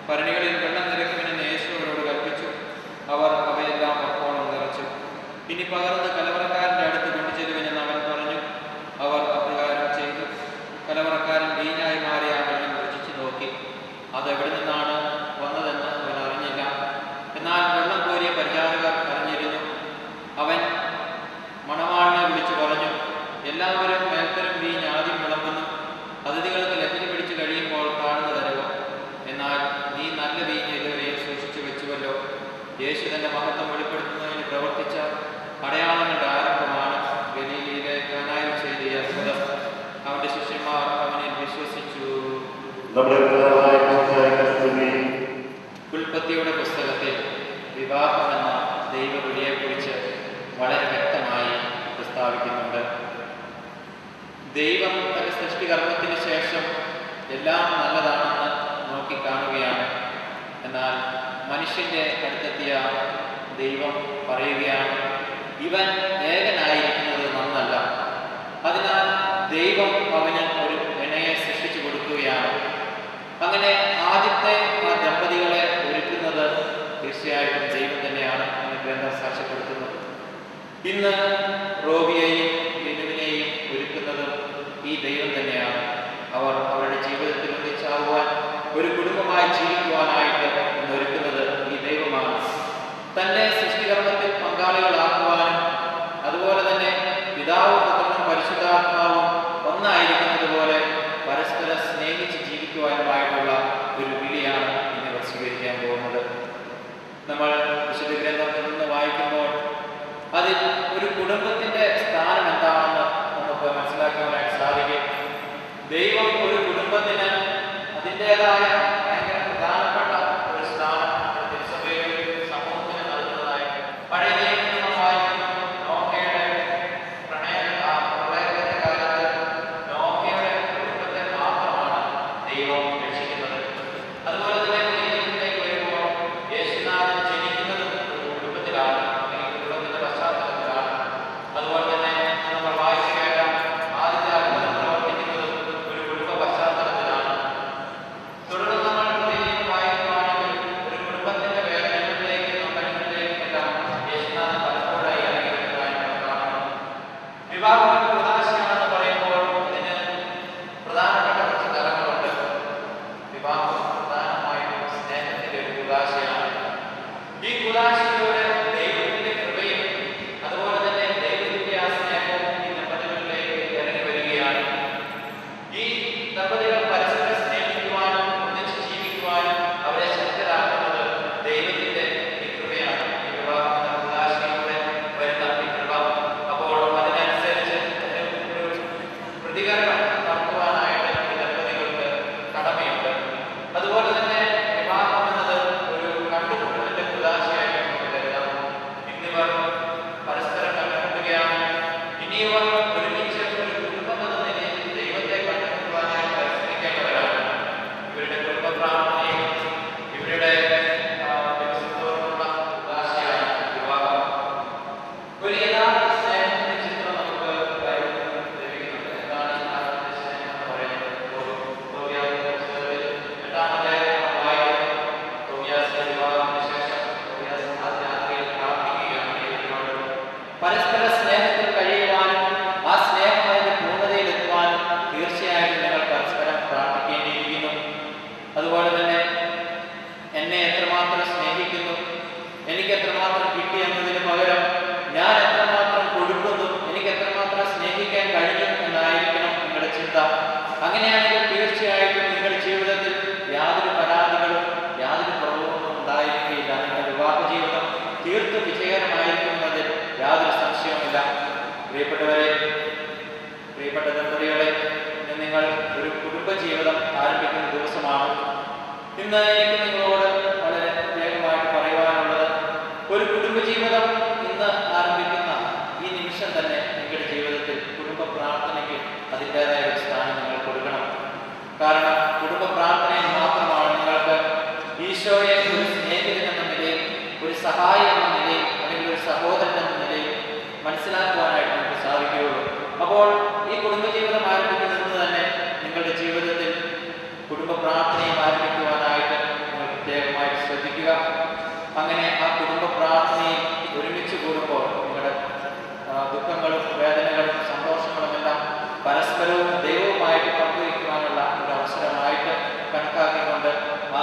ഭരണി അതെവിടെ നിന്നാണ് വന്നതെന്ന് അവൻ അറിഞ്ഞില്ല. എന്നാൽ വെള്ളം കോരിയ പരിചാരകർ അറിഞ്ഞിരുന്നു. അവൻ മണവാളിനെ വിളിച്ചു പറഞ്ഞു, എല്ലാവരും മേൽത്തരം വീഞ്ഞ് ആദ്യം വിളമ്പുന്നു, അതിഥികൾക്ക് ലഹരി പിടിച്ചു കഴിയുമ്പോൾ കാണുന്നു തരുക. എന്നാൽ നീ നല്ല വീഞ്ഞ് ഇതുവരെയും സൂക്ഷിച്ചു വെച്ചുവല്ലോ. യേശു തന്റെ മഹത്വം വെളിപ്പെടുത്തുന്നതിന് പ്രവർത്തിച്ച അടയാളങ്ങളുടെ ആരംഭമാണ് ഗലീലയിലെ കാനായിൽ ചെയ്ത അത്ഭുതം. അവന്റെ ശിഷ്യന്മാർ അവനിൽ വിശ്വസിച്ചു. ഉൽപ്പത്തിയുടെ പുസ്തകത്തിൽ വിവാഹം എന്ന ദൈവവിളിയെക്കുറിച്ച് വളരെ വ്യക്തമായി പ്രസ്താവിക്കുന്നുണ്ട്. ദൈവം തന്റെ സൃഷ്ടികർമ്മത്തിന് ശേഷം എല്ലാം നല്ലതാണെന്ന് നോക്കിക്കാണുകയാണ്. എന്നാൽ മനുഷ്യന്റെ അടുത്തെത്തിയ ദൈവം പറയുകയാണ്, ഇവൻ ഏകനായിരിക്കുന്നത് നന്നല്ല. അതിനാൽ ദൈവം അവന് ഒരു ഇണയെ സൃഷ്ടിച്ചു കൊടുക്കുകയാണ്. അങ്ങനെ ആദ്യത്തെ ആ ദമ്പതികളെ ഒരുക്കുന്നത് തീർച്ചയായിട്ടും ദൈവം തന്നെയാണ് എന്ന് ഗ്രന്ഥം സാക്ഷ്യപ്പെടുത്തുന്നത്. ഇന്ന് റോബിയെയും ലിനുവിനെയും ഒരുക്കുന്നത് ഈ ദൈവം തന്നെയാണ്. അവർ അവരുടെ ജീവിതത്തിൽ ഒന്നിച്ചാവുവാൻ, ഒരു കുടുംബമായി ജീവിക്കുവാനായിട്ട് ഇന്ന് ഒരുക്കുന്നത് ഈ ദൈവമാണ്. തന്റെ സൃഷ്ടികർമ്മത്തിൽ പങ്കാളികളാക്കുവാനും അതുപോലെ തന്നെ പിതാവും പുത്രനും പരിശുദ്ധാത്മാവും ഒന്നായിരിക്കുന്നത് പോലെ പരസ്പരം സ്നേഹിച്ച് ജീവിക്കുവാനുമായിട്ടുള്ള ഒരു വിളിയാണ് ഇന്നിവർ സ്വീകരിക്കാൻ പോകുന്നത്. നമ്മൾ വിശുദ്ധ ഗ്രന്ഥത്തിൽ നിന്ന് വായിക്കുമ്പോൾ അതിൽ ഒരു കുടുംബത്തിന്റെ സ്ഥാനം എന്താണെന്ന് നമുക്ക് മനസ്സിലാക്കുവാനായിട്ട് സാധിക്കും. ദൈവം ഒരു കുടുംബത്തിന് അതിൻ്റെതായ ഭയങ്കര പ്രധാനപ്പെട്ട ഒരു സ്ഥാനം തിരുസഭയിൽ സമൂഹത്തിന് നൽകുന്നതായിട്ട് പഴയ നിയമത്തിൽ വായിക്കുന്നു. നോഹയുടെ പ്രളയത്തിന്റെ കാലത്ത് നോഹയുടെ കുടുംബത്തെ മാത്രമാണ് ദൈവം രക്ഷിക്കുന്നത്. അതുപോലെ തന്നെ കുടുംബത്തിലേക്ക് വരുമ്പോൾ യേശുനാഥൻ ജനിക്കുന്നതും ഒരു കുടുംബത്തിലാണ്, അല്ലെങ്കിൽ കുടുംബത്തിന്റെ പശ്ചാത്തലത്തിലാണ്. അതുപോലെ തന്നെ നമ്മൾ വായിച്ചു കേട്ട ആദ്യത്തെ അത്ഭുതം പ്രവർത്തിക്കുന്നതും ഒരു കുടുംബ പശ്ചാത്തലത്തിലാണ്. തുടർന്ന് നമ്മൾ വായിക്കുവാണെങ്കിൽ ഒരു കുടുംബത്തിന്റെ വേദനകളിലേക്കും കരുങ്ങളിലേക്കും എല്ലാം യേശുനാഥൻ പലപ്പോഴായി ഇറങ്ങി വരുന്നതായി നമ്മൾ കാണുന്നു. വിവാഹം ഒരു കുദാശയാണെന്ന് പറയുമ്പോൾ ഇതിന് പ്രധാനപ്പെട്ട കുറച്ച് തലങ്ങളുണ്ട്. വിവാഹം പ്രധാനമായും സ്നേഹത്തിന്റെ ഒരു കുദാശയാണ്. ഈ കുദാശയിലൂടെ ദൈവത്തിന്റെ കൃപയും അതുപോലെ തന്നെ ദൈവത്തിന്റെ ആ സ്നേഹവും ഈ ദമ്പതികളിലേക്ക് ഇറങ്ങി വരികയാണ്. ഈ ദമ്പതികൾ പരസ്പരം സ്നേഹിക്കുവാനും ഒന്നിച്ച് ജീവിക്കുവാനും അവരെ ശക്തരാക്കുന്നത് ദൈവത്തിന്റെ ഈ കൃപയാണ്. ഈ വിവാഹം എന്ന കുദാശയിലൂടെ വരുന്ന ഈ കൃപ. അപ്പോൾ അതിനനുസരിച്ച് ഒരു പ്രതികരണം നടത്തുവാനായിട്ട് ഈ ദമ്പതികൾക്ക് കടമയുണ്ട്. അതുപോലെ തന്നെ വിവാഹം എന്നത് ഒരു കണ്ടുമുട്ടലിന്റെ കുദാശയായിട്ട് നമുക്ക് കരുതാം. ഇന്നിവർ പരസ്പരം കണ്ടുമുട്ടുകയാണ്. ഇനിയവർ ഒരുമിച്ച് ഒരു കുടുംബം എന്ന നിലയിൽ ദൈവത്തെ കണ്ടുമുട്ടുവാനായിട്ട് പരിശ്രമിക്കേണ്ടവരാണ്. ഇവരുടെ കുടുംബ പ്രാർത്ഥനയും ഇവരുടെ ദിവസത്തോടുള്ള കുദാശയാണ് വിവാഹം. ഒരു യഥാർത്ഥ സ്നേഹത്തിന്റെ ചിത്രം നമുക്ക് ലഭിക്കുന്നുണ്ട്. എന്താണ് യഥാർത്ഥ സ്നേഹം എന്ന് പറയുന്നത്? തോബിയാസിന്റെ പുസ്തകത്തിൽ 8-ാമത്തെ വായിക്കുന്നു. തോബിയാസിന്റെ വിവാഹത്തിന് ശേഷം തോബിയാസ് ആ രാത്രിയിൽ പ്രാർത്ഥിക്കുകയാണ് ദൈവത്തിനോട്. പരസ്പര സ്നേഹത്തിൽ കഴിയുവാനും ആ സ്നേഹം അതിന്റെ പൂർണ്ണതയിലെത്തുവാനും തീർച്ചയായിട്ടും നിങ്ങൾ പരസ്പരം പ്രാർത്ഥിക്കേണ്ടിയിരിക്കുന്നു. അതുപോലെ തന്നെ എന്നെ എത്രമാത്രം സ്നേഹിക്കുന്നു, എനിക്ക് എത്രമാത്രം കിട്ടി എന്നതിന് പകരം ഞാൻ എത്രമാത്രം കൊടുക്കുന്നു, എനിക്ക് എത്രമാത്രം സ്നേഹിക്കാൻ കഴിയും എന്നായിരിക്കണം നിങ്ങളുടെ ചിന്ത. അങ്ങനെയാണെങ്കിൽ തീർച്ചയായിട്ടും നിങ്ങളുടെ ജീവിതത്തിൽ യാതൊരു പരാതികളും യാതൊരു കുറവുകളും ഉണ്ടായിരിക്കുകയില്ല. നിങ്ങളുടെ വിവാഹ ജീവിതം തീർത്തും വിജയകരമായിരിക്കുന്നതിൽ യാതൊരു സംശയവുമില്ല. പ്രിയപ്പെട്ടവരെ, പ്രിയപ്പെട്ട ദമ്പതികളെ, ഇന്ന് നിങ്ങൾ ഒരു കുടുംബജീവിതം ആരംഭിക്കുന്ന ദിവസമാണ്. ഇന്ന് എനിക്ക് നിങ്ങളോട് വളരെ പ്രത്യേകമായിട്ട് പറയുവാനുള്ളത്, ഒരു കുടുംബജീവിതം ഇന്ന് ആരംഭിക്കുന്ന ഈ നിമിഷം തന്നെ നിങ്ങളുടെ ജീവിതത്തിൽ കുടുംബ പ്രാർത്ഥനയ്ക്ക് അതിൻ്റെതായ ഒരു സ്ഥാനം നിങ്ങൾ കൊടുക്കണം. കാരണം കുടുംബ പ്രാർത്ഥനയിൽ മാത്രമാണ് നിങ്ങൾക്ക് ഈശോയെ ഒരു സ്നേഹിതൻ എന്ന നിലയിൽ, ഒരു സഹായി എന്ന നിലയിൽ, അല്ലെങ്കിൽ ഒരു സഹോദരൻ എന്ന നിലയിൽ മനസ്സിലാക്കുവാനായിട്ട് നമുക്ക് സാധിക്കുകയുള്ളൂ. അപ്പോൾ ഈ കുടുംബജീവിതം ആരംഭിക്കുന്നത് തന്നെ നിങ്ങളുടെ ജീവിതത്തിൽ കുടുംബ പ്രാർത്ഥനയും ആരംഭിക്കുവാനായിട്ട് നിങ്ങൾ പ്രത്യേകമായിട്ട് ശ്രദ്ധിക്കുക. അങ്ങനെ ആ കുടുംബ പ്രാർത്ഥനയിൽ ഒരുമിച്ച് കൂടുമ്പോൾ നിങ്ങളുടെ ദുഃഖങ്ങളും വേദനകളും സന്തോഷങ്ങളും എല്ലാം പരസ്പരവും ദൈവവുമായിട്ട് പങ്കുവയ്ക്കുവാനുള്ള ഒരു അവസരമായിട്ട് കണക്കാക്കിക്കൊണ്ട് ആ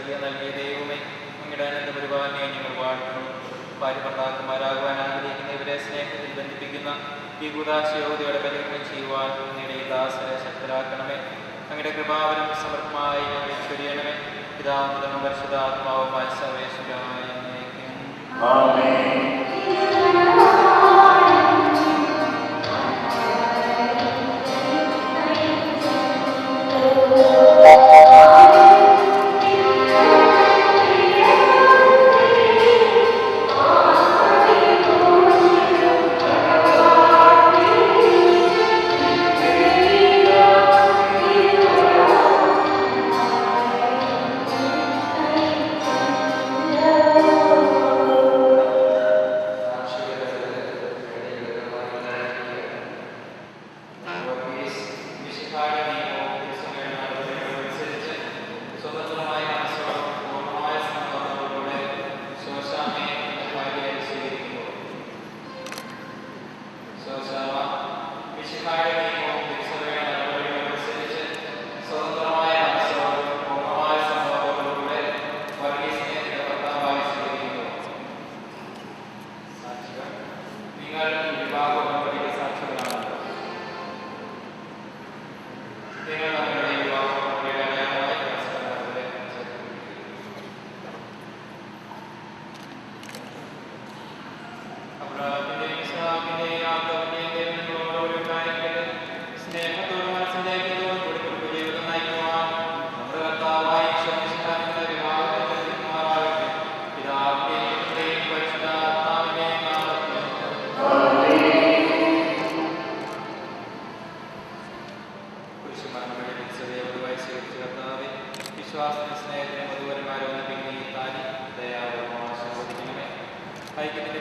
സഖ്യ നൽകിയ ദൈവമേ, അങ്ങയുടെ അനന്ത പരിപാലനയെ ഞങ്ങൾ വാഴ്ത്തുന്നു. ഭാര്യഭർത്താക്കന്മാരാകുവാൻ ആഗ്രഹിക്കുന്ന ഇവരെ സ്നേഹത്തിൽ ബന്ധിപ്പിക്കുന്ന ഈ കൂദാശയോധയോടെ പരികരണം ചെയ്യുവാൻ അങ്ങയുടെ ഈ ദാസരെ ശക്തരാക്കണമേ. അങ്ങയുടെ കൃപാവനം സമർത്ഥമായി ഞങ്ങളെ ചൊരിയണമേ. പിതാവും പുത്രനും പരിശുദ്ധാത്മാവുമായ സർവേശ്വരായ എന്നേക്കും. ആമേൻ. വിശ്വാസത്തിന് സ്നേഹത്തിന് മധുവരമാരോപിക്കുന്ന ഈ താലി ദയാപരമായി ആശീർവദിക്കണമേ. ഐക്യത്തിന്റെ